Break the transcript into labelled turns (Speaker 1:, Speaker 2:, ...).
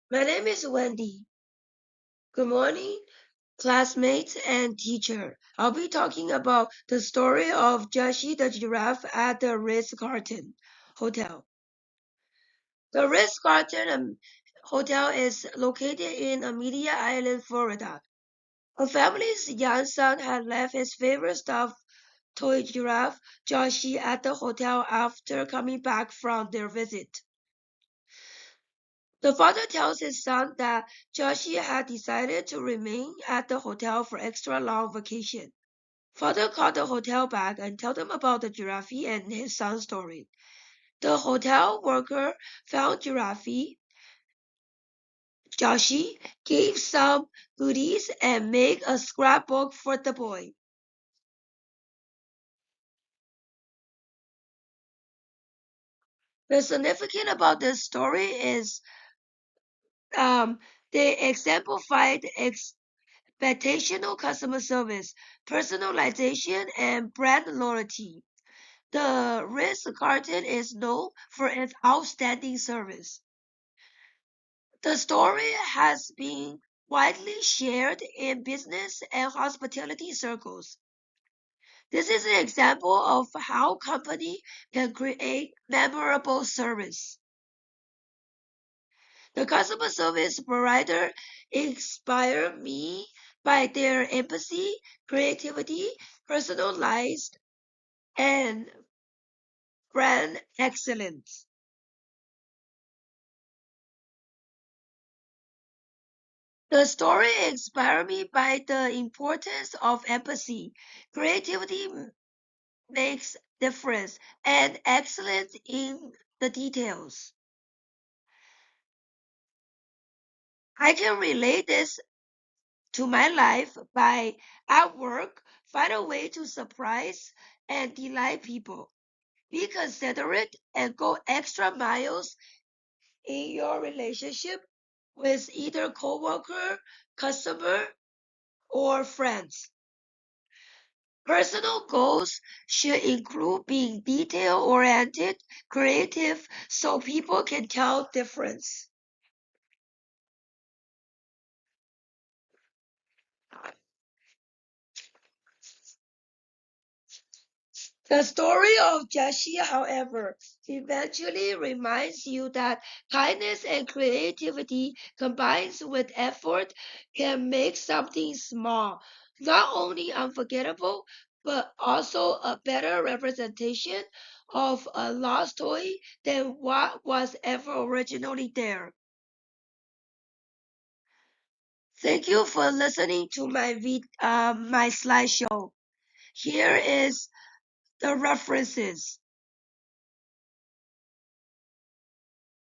Speaker 1: My name is Wendy. Good morning, classmates and teacher. I'll be talking about the story of Joshi the giraffe at the Ritz-Carlton Hotel. The Ritz-Carlton Hotel is located in Amelia Island, Florida. A family's young son had left his favorite stuffed toy giraffe, Joshi, at the hotel after coming back from their visit. The father tells his son that Joshi had decided to remain at the hotel for extra long vacation. Father called the hotel back and told them about the giraffe and his son's story. The hotel worker found Joshi, gave some goodies, and made a scrapbook for the boy. The significance about this story is they exemplified expectational customer service, personalization, and brand loyalty. The Ritz-Carlton is known for its outstanding service. The story has been widely shared in business and hospitality circles. This is an example of how company can create memorable service. The customer service provider inspire me by their empathy, creativity, personalized, and brand excellence. The story inspired me by the importance of empathy. Creativity makes difference and excellence in the details. I can relate this to my life by at work, find a way to surprise and delight people. Be considerate and go extra miles in your relationship with either coworker, customer, or friends. Personal goals should include being detail-oriented, creative, so people can tell difference. The story of Jashi, however, eventually reminds you that kindness and creativity combined with effort can make something small not only unforgettable, but also a better representation of a lost toy than what was ever originally there. Thank you for listening to my slideshow. Here is the references.